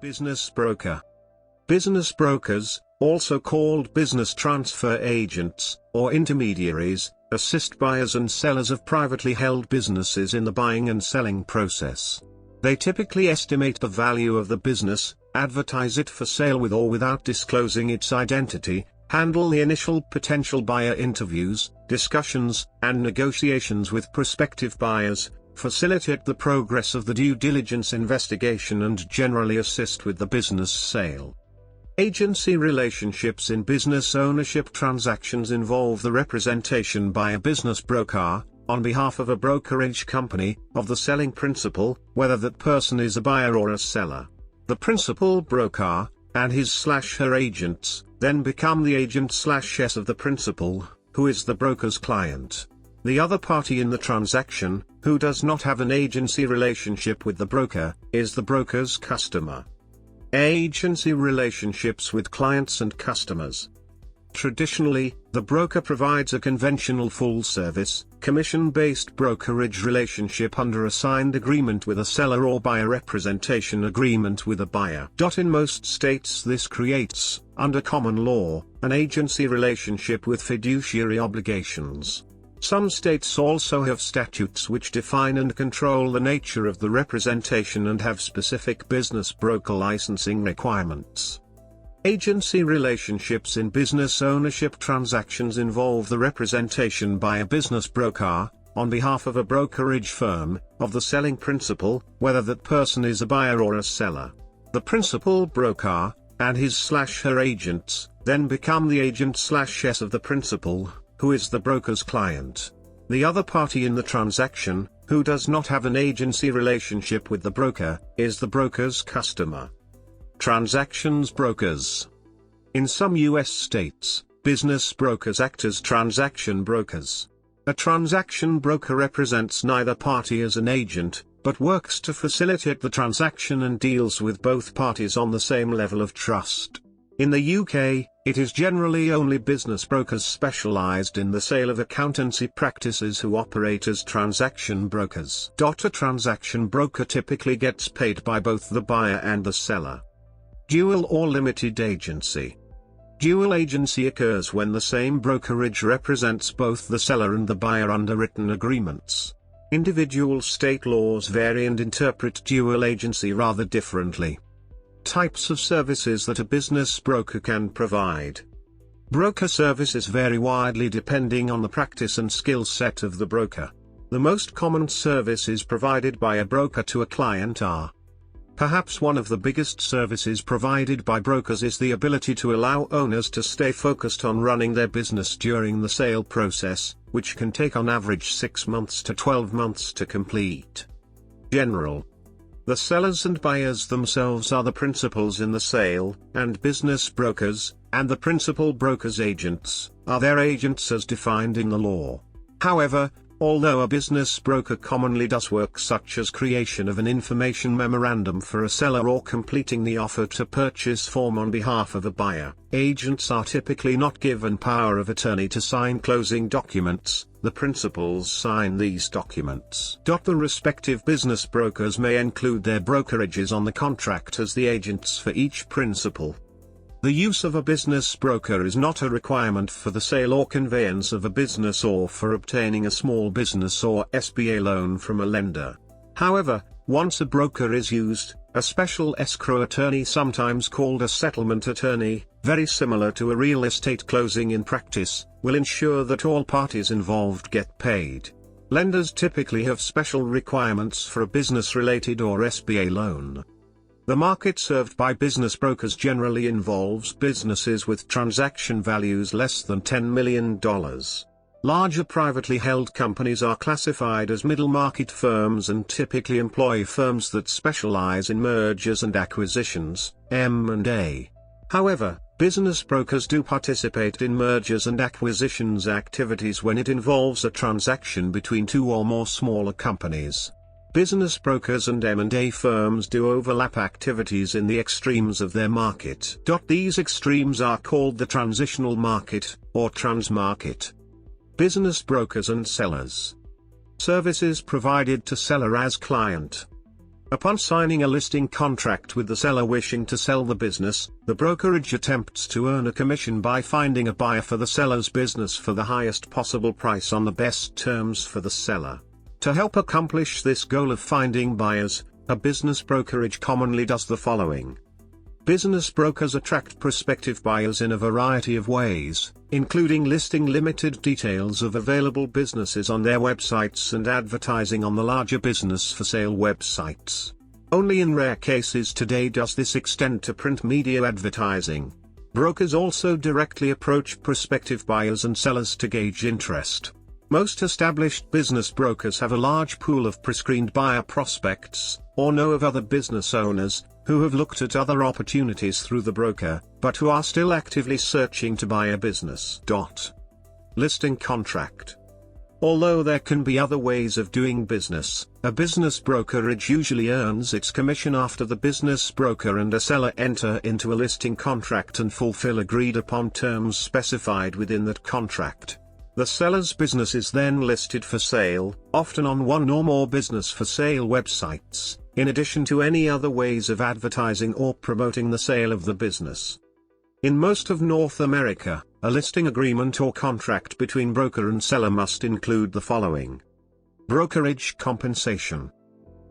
Business broker. Business brokers, also called business transfer agents, or intermediaries, assist buyers and sellers of privately held businesses in the buying and selling process. They typically estimate the value of the business, advertise it for sale with or without disclosing its identity, handle the initial potential buyer interviews, discussions, and negotiations with prospective buyers, facilitate the progress of the due diligence investigation and generally assist with the business sale. Agency relationships in business ownership transactions involve the representation by a business broker, on behalf of a brokerage company, of the selling principal, whether that person is a buyer or a seller. The principal broker, and his/her agents, then become the agent/s of the principal, who is the broker's client. The other party in the transaction, who does not have an agency relationship with the broker, is the broker's customer. Agency relationships with clients and customers. Traditionally, the broker provides a conventional full-service, commission-based brokerage relationship under a signed agreement with a seller or by a representation agreement with a buyer. In most states this creates, under common law, an agency relationship with fiduciary obligations. Some states also have statutes which define and control the nature of the representation and have specific business broker licensing requirements. Agency relationships in business ownership transactions involve the representation by a business broker, on behalf of a brokerage firm, of the selling principal, whether that person is a buyer or a seller. The principal broker, and his/her agents, then become the agent/s of the principal, who is the broker's client. The other party in the transaction, who does not have an agency relationship with the broker, is the broker's customer. Transactions brokers. In some U.S. states, business brokers act as transaction brokers. A transaction broker represents neither party as an agent, but works to facilitate the transaction and deals with both parties on the same level of trust. In the UK, it is generally only business brokers specialized in the sale of accountancy practices who operate as transaction brokers. A transaction broker typically gets paid by both the buyer and the seller. Dual or limited agency. Dual agency occurs when the same brokerage represents both the seller and the buyer under written agreements. Individual state laws vary and interpret dual agency rather differently. Types of services that a business broker can provide. Broker services vary widely depending on the practice and skill set of the broker. The most common services provided by a broker to a client are: perhaps one of the biggest services provided by brokers is the ability to allow owners to stay focused on running their business during the sale process, which can take on average 6 months to 12 months to complete. General. The sellers and buyers themselves are the principals in the sale, and business brokers, and the principal broker's agents, are their agents as defined in the law. However, although a business broker commonly does work such as creation of an information memorandum for a seller or completing the offer to purchase form on behalf of a buyer, agents are typically not given power of attorney to sign closing documents. The principals sign these documents. The respective business brokers may include their brokerages on the contract as the agents for each principal. The use of a business broker is not a requirement for the sale or conveyance of a business or for obtaining a small business or SBA loan from a lender. However, once a broker is used, a special escrow attorney, sometimes called a settlement attorney, very similar to a real estate closing in practice, will ensure that all parties involved get paid. Lenders typically have special requirements for a business-related or SBA loan. The market served by business brokers generally involves businesses with transaction values less than $10 million. Larger privately held companies are classified as middle-market firms and typically employ firms that specialize in mergers and acquisitions, M&A. However, business brokers do participate in mergers and acquisitions activities when it involves a transaction between two or more smaller companies. Business brokers and M&A firms do overlap activities in the extremes of their market. These extremes are called the transitional market, or transmarket. Business brokers and sellers. Services provided to seller as client. Upon signing a listing contract with the seller wishing to sell the business, the brokerage attempts to earn a commission by finding a buyer for the seller's business for the highest possible price on the best terms for the seller. To help accomplish this goal of finding buyers, a business brokerage commonly does the following. Business brokers attract prospective buyers in a variety of ways, including listing limited details of available businesses on their websites and advertising on the larger business for sale websites. Only in rare cases today does this extend to print media advertising. Brokers also directly approach prospective buyers and sellers to gauge interest. Most established business brokers have a large pool of pre-screened buyer prospects, or know of other business owners, who have looked at other opportunities through the broker, but who are still actively searching to buy a business. Listing contract. Although there can be other ways of doing business, a business brokerage usually earns its commission after the business broker and a seller enter into a listing contract and fulfill agreed upon terms specified within that contract. The seller's business is then listed for sale, often on one or more business for sale websites, in addition to any other ways of advertising or promoting the sale of the business. In most of North America, a listing agreement or contract between broker and seller must include the following. Brokerage compensation.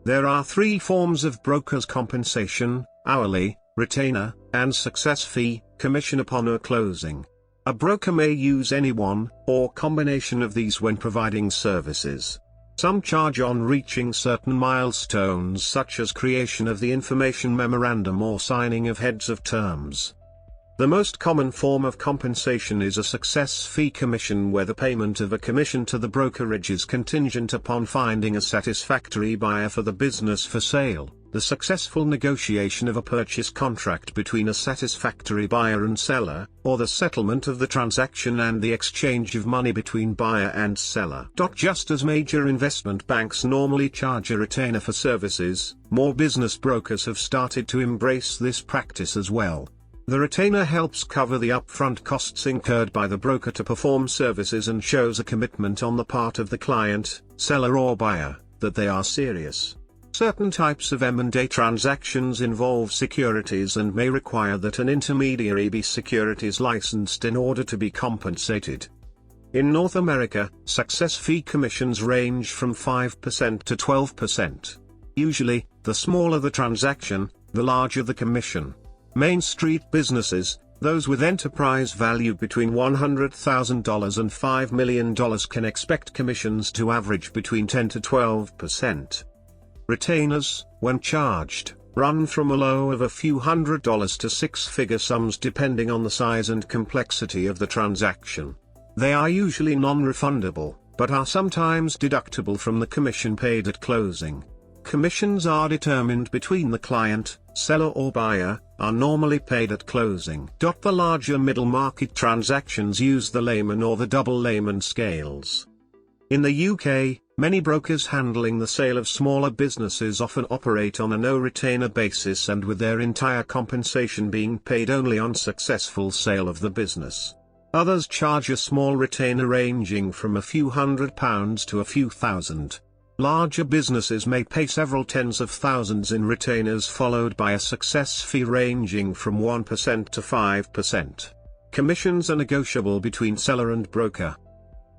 There are three forms of broker's compensation: hourly, retainer, and success fee, commission upon closing. A broker may use any one, or combination of these when providing services. Some charge on reaching certain milestones such as creation of the information memorandum or signing of heads of terms. The most common form of compensation is a success fee commission, where the payment of a commission to the brokerage is contingent upon finding a satisfactory buyer for the business for sale, the successful negotiation of a purchase contract between a satisfactory buyer and seller, or the settlement of the transaction and the exchange of money between buyer and seller. Just as major investment banks normally charge a retainer for services, more business brokers have started to embrace this practice as well. The retainer helps cover the upfront costs incurred by the broker to perform services and shows a commitment on the part of the client, seller or buyer, that they are serious. Certain types of M&A transactions involve securities and may require that an intermediary be securities licensed in order to be compensated. In North America, success fee commissions range from 5% to 12%. Usually, the smaller the transaction, the larger the commission. Main Street businesses, those with enterprise value between $100,000 and $5 million, can expect commissions to average between 10 to 12%. Retainers, when charged, run from a low of a few $100s to six-figure sums depending on the size and complexity of the transaction. They are usually non-refundable, but are sometimes deductible from the commission paid at closing. Commissions are determined between the client, seller or buyer, are normally paid at closing. The larger middle market transactions use the Lehman or the double Lehman scales. In the UK, many brokers handling the sale of smaller businesses often operate on a no-retainer basis and with their entire compensation being paid only on successful sale of the business. Others charge a small retainer ranging from a few £100s to a few thousand. Larger businesses may pay several tens of thousands in retainers, followed by a success fee ranging from 1% to 5%. Commissions are negotiable between seller and broker.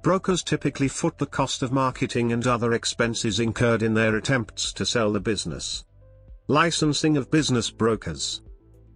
Brokers typically foot the cost of marketing and other expenses incurred in their attempts to sell the business. Licensing of business brokers.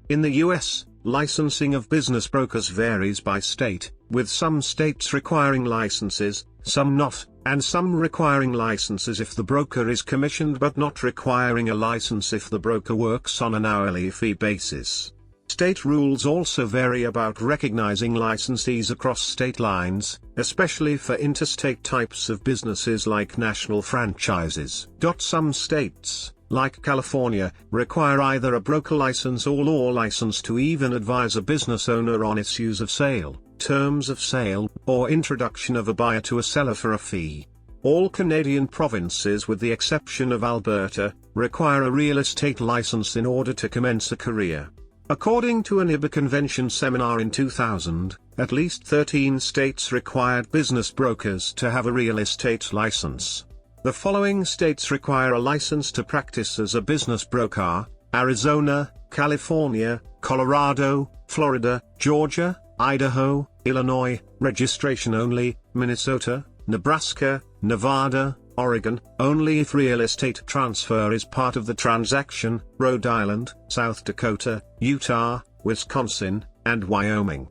In the US, licensing of business brokers varies by state, with some states requiring licenses, some not, and some requiring licenses if the broker is commissioned but not requiring a license if the broker works on an hourly fee basis. State rules also vary about recognizing licensees across state lines, especially for interstate types of businesses like national franchises. Some states, like California, require either a broker license or law license to even advise a business owner on issues of sale, terms of sale, or introduction of a buyer to a seller for a fee. All Canadian provinces, with the exception of Alberta, require a real estate license in order to commence a career. According to an IBA convention seminar in 2000, at least 13 states required business brokers to have a real estate license. The following states require a license to practice as a business broker: Arizona, California, Colorado, Florida, Georgia, Idaho, Illinois, registration only, Minnesota, Nebraska, Nevada, Oregon, only if real estate transfer is part of the transaction, Rhode Island, South Dakota, Utah, Wisconsin, and Wyoming.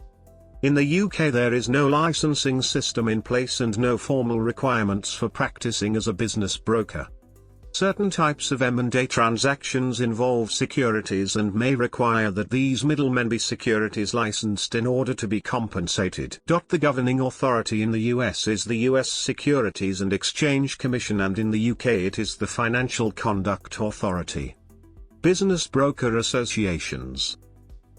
In the UK there is no licensing system in place and no formal requirements for practicing as a business broker. Certain types of M&A transactions involve securities and may require that these middlemen be securities licensed in order to be compensated. The governing authority in the US is the US Securities and Exchange Commission, and in the UK it is the Financial Conduct Authority. Business broker associations.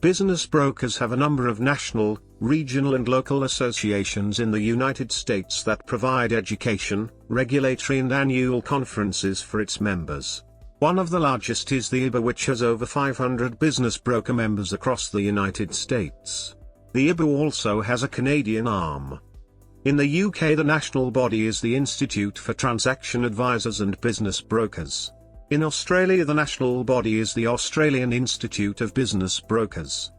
Business brokers have a number of national, regional and local associations in the United States that provide education, regulatory and annual conferences for its members. One of the largest is the IBA, which has over 500 business broker members across the United States. The IBA also has a Canadian arm. In the UK the national body is the Institute for Transaction Advisors and Business Brokers. In Australia the national body is the Australian Institute of Business Brokers.